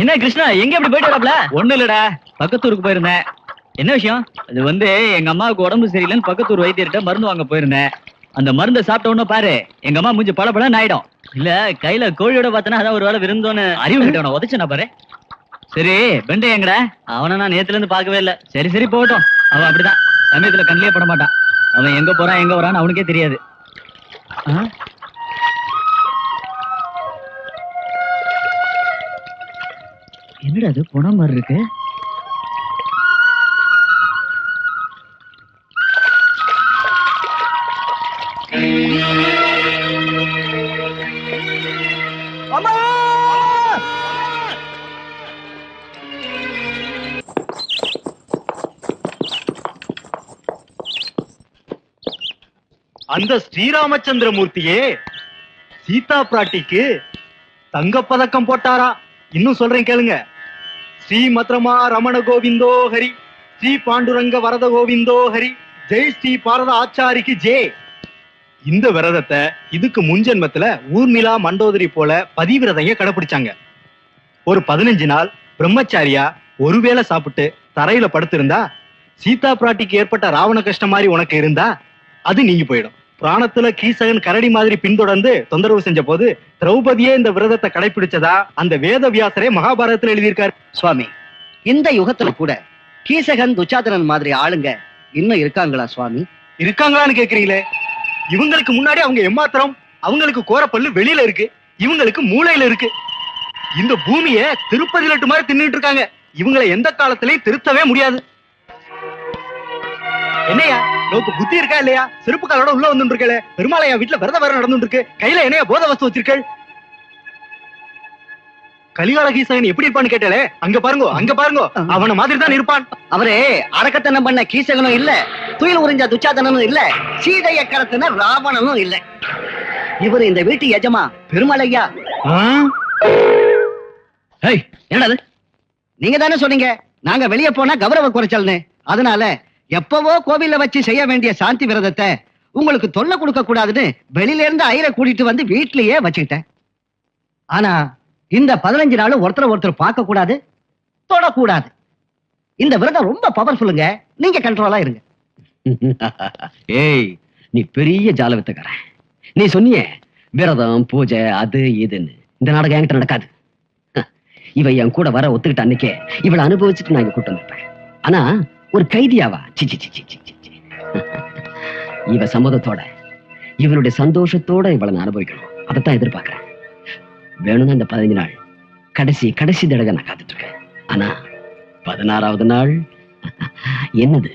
என்ன கிருஷ்ணா எங்க இப்படி போயிட்டு வரப்பல? ஒண்ணு இல்லடா, பக்கத்தூருக்கு போயிருந்தேன். என்ன விஷயம்? அது எங்க அம்மாவுக்கு உடம்பு சரியில்லைன்னு பக்கத்தூர் வைத்தியர்கிட்ட மருந்து வாங்க போயிருந்தேன். அந்த மருந்தை சாப்பிட்ட உடனே பாரு எங்க அம்மா மூஞ்சி பளபளன்னு ஆயிடும். இல்ல கையில கோழியோட பார்த்தனா அதான் ஒரு வேளை விருந்தோன்னு அறிவு கிட்டவன உதச்சுனா பாரு. சரி பெண்டை எங்கடா? அவனை நான் நேத்துல இருந்து பார்க்கவே இல்ல. சரி சரி போகட்டும், அவன் அப்படிதான் சமயத்துல கண்ணிலே பட மாட்டான். அவன் எங்க போறான் எங்க வரான்னு அவனுக்கே தெரியாது. என்னடா அது போன மாதிரி இருக்கு? அந்த ஸ்ரீராமச்சந்திரமூர்த்தியே சீதா பிராட்டிக்கு தங்கப்பதக்கம் போட்டாரா? இன்னும் சொல்றேன் கேளுங்க. ஸ்ரீ மத்ரமா ரமண கோவிந்தோ ஹரி, ஸ்ரீ பாண்டுரங்க வரத கோவிந்தோ ஹரி, ஜெய் ஸ்ரீ பாரத ஆச்சாரிக்கு ஜெய். இந்த விரதத்தை இதுக்கு முன்ஜென்மத்துல ஊர்மிளா மண்டோதரி போல பதிவிரதைய கடைபிடிச்சாங்க. ஒரு 15 நாள் பிரம்மச்சாரியா ஒருவேளை சாப்பிட்டு தரையில படுத்திருந்தா சீதா பிராட்டிக்கு ஏற்பட்ட ராவண கஷ்டம் மாதிரி உனக்கு இருந்தா அது நீங்கி போயிடும். புராணத்துல கீசகன் கரடி மாதிரி பின்தொடர்ந்து தொந்தரவு செஞ்ச போது திரௌபதியே இந்த விரதத்தை கடைபிடிச்சதா அந்த வேத வியாசரே மகாபாரதத்துல எழுதியிருக்காரு. சுவாமி, இந்த யுகத்துல கூட கீசகன் துச்சாதனன் மாதிரி ஆளுங்க இன்னும் இருக்காங்களா சுவாமி? இருக்காங்களான்னு கேக்குறீங்களே? இவங்களுக்கு முன்னாடி அவங்க எம்மாத்திரம். அவங்களுக்கு கோரப்பல்லு வெளியில இருக்கு, இவங்களுக்கு மூளையில இருக்கு. இந்த பூமிய திருப்பதி லட்டு மாதிரி தின்னுட்டு இருக்காங்க. இவங்களை எந்த காலத்திலயும் திருத்தவே முடியாது. என்னையா நோக்கு புத்தி இருக்கா இல்லையா? செருப்பு காலோட உள்ள வந்து இருக்கே. பெருமாளையா வீட்டுல விரத வேற நடந்து இருக்கு. கையில என்னையா போத வஸ்து வச்சிருக்க? கலிகால கீசகன் எப்படி இருப்பான்னு கேட்டாலே, அங்க பாருங்க அங்க பாருங்க, அவன மாதிரி தான் இருப்பான். அவரே அரக்கத்தனம் பண்ண கீசகனும் இல்ல, துயில் உறிஞ்ச துச்சாதனனும் இல்ல, சீதைய கடத்தின ராவணனும் இல்ல. இவர் இந்த வீட்டு எஜமா பெருமாளையா. என்னது? நீங்க தானே சொன்னீங்க நாங்க வெளியே போனா கௌரவ குறைச்சல்னு. அதனால எப்பவோ கோவில்ல வச்சு செய்ய வேண்டிய சாந்தி விரதத்தை உங்களுக்கு தொல்லை கொடுக்க கூடாதுன்னு வெளியில இருந்து ஐயரை கூட்டிட்டு வந்து வீட்லயே வச்சுக்கிட்டேன். ஆனா இந்த 15 நாள் ஒருத்தர் பார்க்க கூடாது, தொடக்கூடாது. இந்த விரதம் ரொம்ப பவர்ஃபுல்லுங்க. நீங்க கண்ட்ரோலா இருங்க. ஏய், நீ பெரிய ஜாலவித்தக்காரன். நீ சொன்னிய விரதம் பூஜை அது இதுன்னு. இந்த நாடகம் என்கிட்ட நடக்காது. இவ என் கூட வர ஒத்துக்கிட்ட அன்னைக்கே இவளை அனுபவிச்சுட்டு நான் இங்க கூட்டு வந்திருப்பேன். ஆனா ஒரு கைதியாவா? இவ சம்மதத்தோட இவனுடைய சந்தோஷத்தோட இவளை நான் அனுபவிக்கணும். அதைத்தான் எதிர்பார்க்கிறேன். வேணும்னா இந்த 15 நாள் கடைசி தடவை நான் காத்துட்டு இருக்கேன். ஆனா 16வது நாள் என்னது?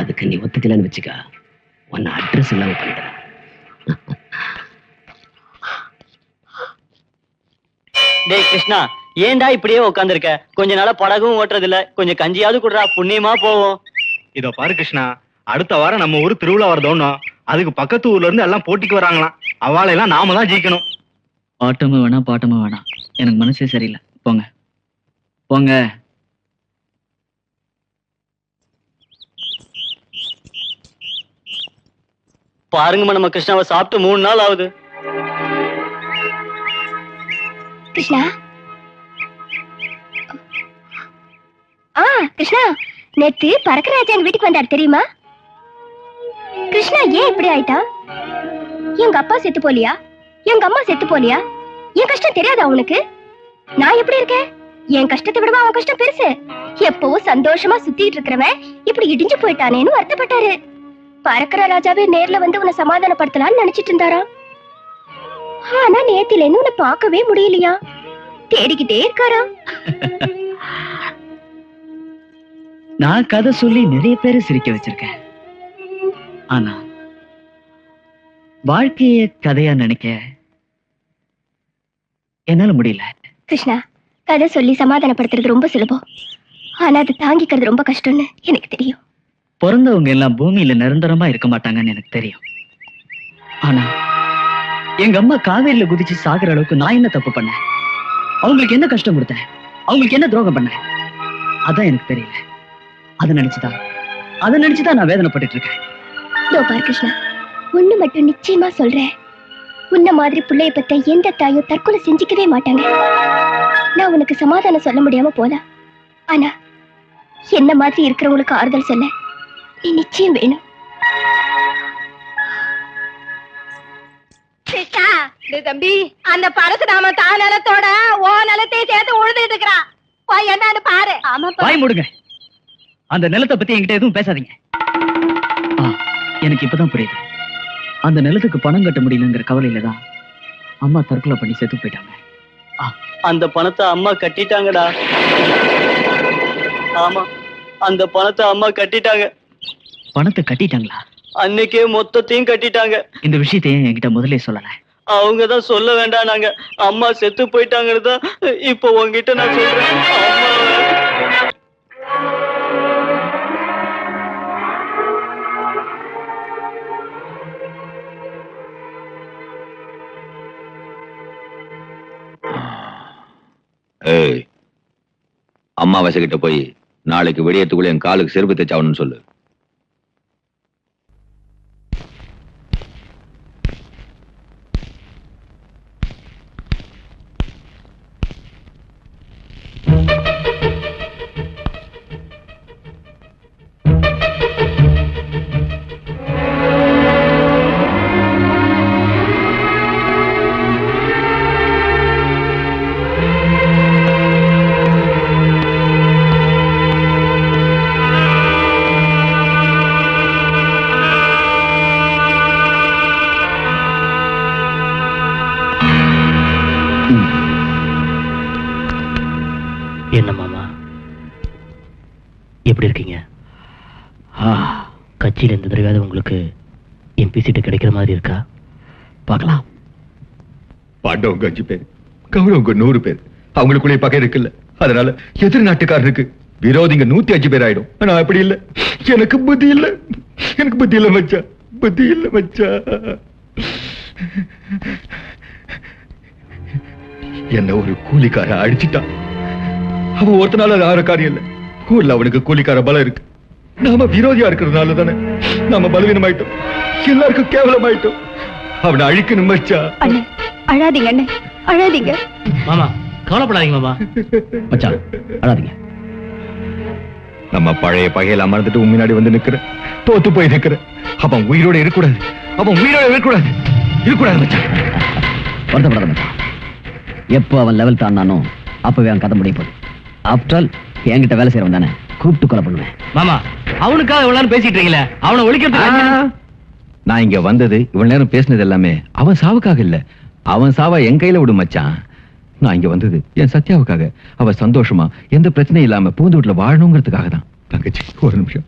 அதுக்கு நீ ஒத்துக்கலன்னு வச்சுக்க, உன்னை அட்ரஸ் இல்லாம பண்ணிடுறேன். டேய் கிருஷ்ணா, ஏன்டா இப்படியே உட்கார்ந்து இருக்க? கொஞ்ச நாளா படகும் ஓட்டுறது இல்ல, கொஞ்சம் கஞ்சியாவது குடுறா, புண்ணியமா போவோம். இதோ பாரு கிருஷ்ணா, அடுத்த வாரம் நம்ம ஊரு திருவிழா வருதோன்னு அதுக்கு பக்கத்து ஊர்ல இருந்து எல்லாம் போட்டிக்கு வராங்களாம். அவளையெல்லாம் நாம தான் ஜெயிக்கணும். ஆட்டமும் வேணாம் பாட்டமும் வேணாம், எனக்கு மனசே சரியில்லை. போங்க போங்க. பாருங்கம்மா, நம்ம கிருஷ்ணாவை சாப்பிட்டு 3 நாள் ஆகுது. கிருஷ்ணா, கிருஷ்ணா, நேத்து பறக்கராஜா எங்க வீட்டுக்கு வந்தாரு தெரியுமா? கிருஷ்ணா ஏன் இப்படி ஆயிட்டா? எங்க அப்பா செத்து போலியா? எங்க அம்மா செத்து போலியா? என் கஷ்டம் தெரியாதா அவனுக்கு? நான் எப்படி இருக்கேன்? என் கஷ்டத்தை விடவா அவன் கஷ்டம் பெருசு? எப்பவும் சந்தோஷமா சுத்திட்டு இருக்கிறவன் இப்படி இடிஞ்சு போயிட்டானேன்னு வருத்தப்பட்டாரு. பறக்கிற ராஜாவே நேர்ல வந்து உன்னை சமாதானப்படுத்தலாம்னு நினைச்சிட்டு இருந்தாரா. ஆனா நேத்தில இருந்து உன்னை பார்க்கவே முடியலையா? தேடிக்கிட்டே இருக்காரா? நான் கதை சொல்லி நிறைய பேரை சிரிக்க வச்சிருக்கேன். ஆனா வாழ்க்கைய கதையா நினைக்க என்னால முடியல. கிருஷ்ணா, கதை சொல்லி சமாதானப்படுத்துறது ரொம்ப சுலபம். ஆனா அது தாங்கிக்கிறது ரொம்ப கஷ்டம்னு எனக்கு தெரியும். பிறந்தவங்க எல்லாம் பூமியில நிரந்தரமா இருக்க மாட்டாங்கன்னு எனக்கு தெரியும். ஆனா எங்க அம்மா காவேரியில குதிச்சு சாகுற அளவுக்கு நான் என்ன தப்பு பண்ணேன்? அவங்களுக்கு என்ன கஷ்டம் கொடுத்தேன்? அவங்களுக்கு என்ன துரோகம் பண்ணேன்? அதான் எனக்கு தெரியல. அதை நினைச்சுதான் நான் வேதனைப்பட்டு இருக்கேன். கிருஷ்ணா, ஒண்ணு மட்டும் நிச்சயமா சொல்றேன். உன்ன மாதிரி பிள்ளைய பத்த எந்த தாயும் தற்கொலை செஞ்சுக்கவே மாட்டாங்க. நான் உனக்கு சமாதானம் சொல்ல முடியாம போலாம், ஆனா என்ன மாதிரி இருக்கிறவங்களுக்கு ஆறுதல் சொல்ல நீ நிச்சயம் வேணும். தம்பி, அந்த பரசுராம தான் நிலத்தோட ஓ நிலத்தையும் சேர்த்து உழுதுட்டு இருக்கிறான். போய் என்னன்னு பாரு. வாய் மூடுங்க. அந்த நிலத்தை பத்தி என்கிட்ட எதுவும் பேசாதீங்க. எனக்கு இப்பதான் புரியுது. அந்த நிலத்துக்கு பணம் கட்ட முடியலங்கிற கவலையில தான் அம்மா தற்கொலை பண்ணி செத்து போயிட்டாங்க. அந்த பணத்தை அம்மா கட்டிட்டாங்கடா. ஆமா, அந்த பணத்தை அம்மா கட்டிட்டாங்க. பணத்தை கட்டிட்டாங்களா? அன்னைக்கே மொத்தத்தையும் கட்டிட்டாங்க. இந்த விஷயத்தையும் என்கிட்ட முதல்ல சொல்லல. அவங்கதான் சொல்ல வேண்டாம், நாங்க அம்மா செத்து போயிட்டாங்கன்னு தான் இப்போ உங்ககிட்ட நான் சொல்றேன். அம்மாவாசை கிட்ட போய் நாளைக்கு விடியத்துக்குள்ள என் காலுக்கு செருப்பு தைச்சாவணும்னு சொல்லு. என்ன மாமா, எப்படி இருக்கீங்க? கட்சியில் இந்த தடவையாவது உங்களுக்கு எம்பி சீட்டு கிடைக்கிற மாதிரி இருக்கா? பார்க்கலாம். பாண்டவங்க 5 பேர், கௌரவங்க 100 பேர். அவங்களுக்குள்ளே பகை இருக்குல்ல, அதனால எதிர் நாட்டுக்காரருக்கு விரோதிங்க 105 பேர் ஆயிடும். நான் அப்படி இல்ல, எனக்கு புத்தி இல்ல, எனக்கு புத்தி இல்ல மச்சா, புத்தி இல்ல மச்சா. என்ன ஒரு கூலிக்கார அடிச்சுட்டான். அவன் ஒருத்தனால ஆற காரியம் இல்ல, ஊர்ல அவனுக்கு கூலிக்கார பலம் இருக்கு. நாம விரோதியா இருக்கிறதுனால தானே நாம பலவீனமாயிட்டோம், எல்லாருக்கும் கேவலமாயிட்டோம். அவனை அழிக்கணும் மச்சா. அண்ணே அழாதீங்க, அண்ணே அழாதீங்க. மாமா கவலைப்படாதீங்க மாமா. மச்சான் அழாதீங்க. நம்ம பழைய பகையில அமர்ந்துட்டு முன்னாடி வந்து நிக்கிற, தோத்து போய் நிக்கிற. அவன் உயிரோட இருக்கக்கூடாது, அவன் உயிரோட இருக்கக்கூடாது, இருக்கக்கூடாது மச்சான். வருத்தப்படாத மச்சான். எப்போ அவன் லெவல் தாண்டானோ அப்பவே அவன் கதை முடிய போகுது. ஆஃப்டர் ஆல் என்கிட்ட வேலை செய்யறவன் தானே, கூப்பிட்டு கொலை பண்ணுவேன். மாமா, அவனுக்காக இவ்வளவு பேசிட்டு இருக்கீங்களே, அவனை ஒழிக்கிறதுக்கு நான் இங்க வந்தது, இவ்வளவு நேரம் பேசினது எல்லாமே அவன் சாவுக்காக இல்ல. அவன் சாவா என் கையில விடும் மச்சான். நான் இங்க வந்தது என் சத்யாவுக்காக. அவ சந்தோஷமா எந்த பிரச்சனையும் இல்லாம பூந்து வீட்டுல வாழணுங்கிறதுக்காக தான். தங்கச்சி ஒரு நிமிஷம்.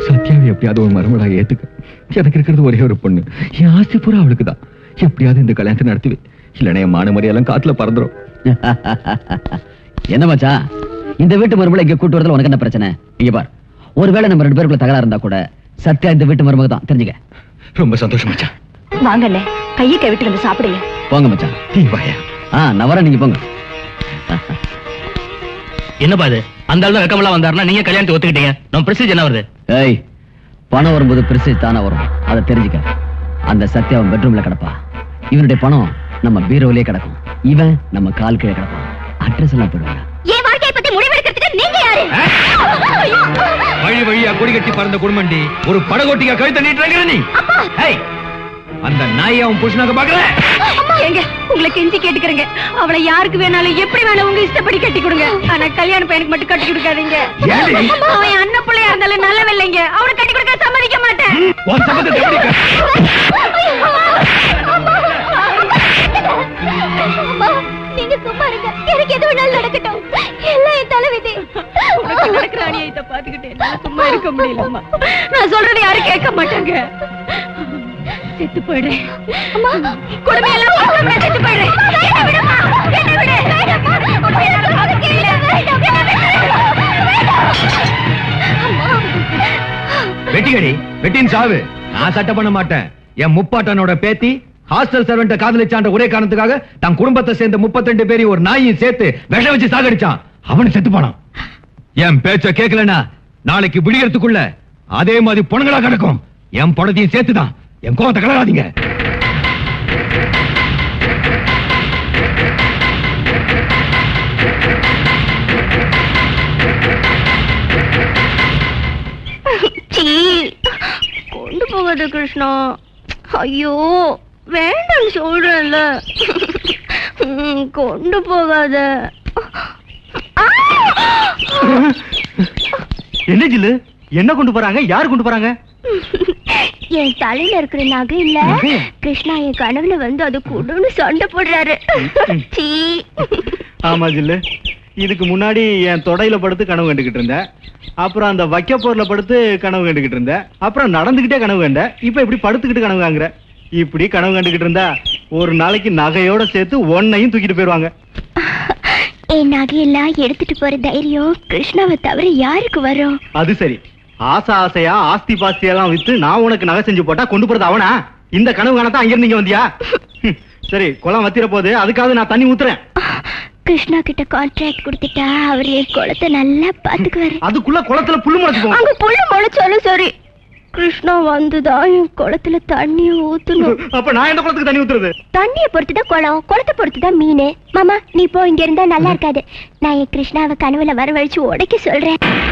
சத்யாவை எப்படியாவது ஒரு மருமகளாக ஏத்துக்க. எனக்கு இருக்கிறது ஒரே ஒரு பொண்ணு, என் ஆஸ்தி பூரா அவளுக்கு தான். எப்படியாவது இந்த கல்யாணத்தை நடத்துவே, இல்லைன்னா என் மான மரியாதையெல்லாம் காத்துல பறந்துரும். என்ன மச்சா, இந்த வீட்டு மருமகளை இங்க கூட்டு வரதுல உனக்கு என்ன பிரச்சனை? இங்க பார், ஒருவேளை நம்ம 2 பேருக்குள்ள தகராறு இருந்தா கூட சத்யா இந்த வீட்டு மருமக தான், தெரிஞ்சுக்க. ரொம்ப சந்தோஷம் மச்சான். வாங்கல்ல, கையை கவிட்டு வந்து சாப்பிடுங்க. போங்க மச்சான். நீ வாயா. நான் வரேன், நீங்க போங்க. என்னப்பா இது? அந்த ஆள் தான் வெக்கமெல்லாம் வந்தாருன்னா நீங்க கல்யாணத்தை ஒத்துக்கிட்டீங்க. நம்ம பிரசிஜ் என்ன வருது? ஏய், பணம் வரும்போது பிரசிஜ் தானே வரும், அதை தெரிஞ்சுக்க. அந்த சத்யாவன் பெட்ரூம்ல கிடப்பா, இவனுடைய பணம் நம்ம பீரோவிலே கிடக்கும், இவன் நம்ம கால் கீழே கிடப்பான். அட்ரஸ் எல்லாம் போடுவாங்க. என் வாழ்க்கையை பத்தி முடிவெடுக்கிறதுக்கு நீங்க யாரு? வழி வழியா கொடி கட்டி பறந்த குடும்பண்டி, ஒரு படகோட்டியா கழுத்த நீட்டுறாங்க நீ. அந்த நாயை அவன் புருஷனாக பாக்குறேன். எங்க உங்களை கெஞ்சி கேட்டுக்கிறேங்க, அவளை யாருக்கு வேணாலும் எப்படி வேணாலும் உங்க இஷ்டப்படி கட்டி கொடுங்க. ஆனா கல்யாண பையனுக்கு மட்டும் கட்டி கொடுக்காதீங்க. அவன் அண்ணன் பிள்ளையா இருந்தாலும் நல்லவில்லைங்க, அவனை கட்டி கொடுக்க சம்மதிக்க மாட்டேன். நீங்க சும்மா இருங்க, எனக்கு எது வேணாலும் நடக்கட்டும், எல்லாம் என் தலைவிதி. நடக்கிற அநியாயத்தை பாத்துக்கிட்டு என்னால சும்மா இருக்க முடியலம்மா. நான் சொல்றது யாரும் கேட்க மாட்டாங்க. செத்து போயிடுறேன். அம்மா, குடும்பம் எல்லாம் பார்த்தோம்னா செத்து போயிடுறேன். என்ன விடுமா, என்ன விடு. வெட்டிகடி, வெட்டின் சாவு. நான் சட்டை பண்ண மாட்டேன். என் முப்பாட்டனோட பேத்தி ஹாஸ்டல் சர்வெண்ட காதலிச்சான்ற ஒரே காரணத்துக்காக தன் குடும்பத்தை சேர்ந்த 32 பேரையும் ஒரு நாயையும் சேர்த்து விஷம் வச்சு சாகடிச்சான். அவனு செத்து போனான். என் பேச்ச கேட்கலனா நாளைக்கு விடியறதுக்குள்ள அதே மாதிரி பொண்ணுங்களா கிடக்கும். என் படத்தையும் சேர்த்துதான். என் கோவத்தை கலராதீங்க. கொண்டு போகாத கிருஷ்ணா. ஐயோ வேண்டாம் சொல்றேன்ல. கொண்டு போகாத. என்ன ஜில்லு, என்ன கொண்டு போறாங்க? யாரு கொண்டு போறாங்க? என் தலையில இருக்கிற நகை இல்ல, கிருஷ்ணா என் கனவுல வந்து அது கூடன்னு சண்டை போடுறாரு. சீ. ஆமா ஜில்லு, இதுக்கு முன்னாடி என் தொடையில படுத்து கனவு கண்டுகிட்டு இருந்தேன். அப்புறம் அந்த வைக்கப்போர்ல படுத்து கனவு கண்டுகிட்டு இருந்தேன். அப்புறம் நடந்துகிட்டே கனவு கண்ட. இப்ப இப்படி படுத்துக்கிட்டு கனவு காங்குற. இப்படி கனவு கண்டுகிட்டு இருந்தா ஒரு நாளைக்கு நகையோட சேர்த்து ஒன்னையும் தூக்கிட்டு போயிருவாங்க. என் நகையெல்லாம் எடுத்துட்டு போற தைரியம் கிருஷ்ணாவை தவிர யாருக்கு வரும்? அது சரி, ஆசை ஆசையா ஆஸ்தி பாஸ்தியெல்லாம் வித்து நான் உனக்கு நகை செஞ்சு போட்டா கொண்டு போறது அவனா? இந்த கனவு காணத்தான் அங்கிருந்து நீங்க வந்தியா? சரி, குளம் வத்திர போது அதுக்காக நான் தண்ணி ஊத்துறேன். கிருஷ்ணா கிட்ட கான்ட்ராக்ட் கொடுத்துட்டா அவர் என் குளத்தை நல்லா பாத்துக்குவாரு. அதுக்குள்ள குளத்துல புல்லு முளைச்சு போகும். அங்க புல்லு முளைச்சாலும் சரி, கிருஷ்ணா வந்துதான் என் குளத்துல தண்ணிய ஊத்தணும். அப்ப நான் எந்த குளத்துக்கு தண்ணி ஊத்துறது? தண்ணிய பொறுத்துதான் குளம், குளத்தை பொறுத்துதான் மீன். மாமா நீ போ, இங்க இருந்தா நல்லா இருக்காது. நான் என் கிருஷ்ணாவை கனவுல வரவழைச்சு உடைக்க சொல்றேன்.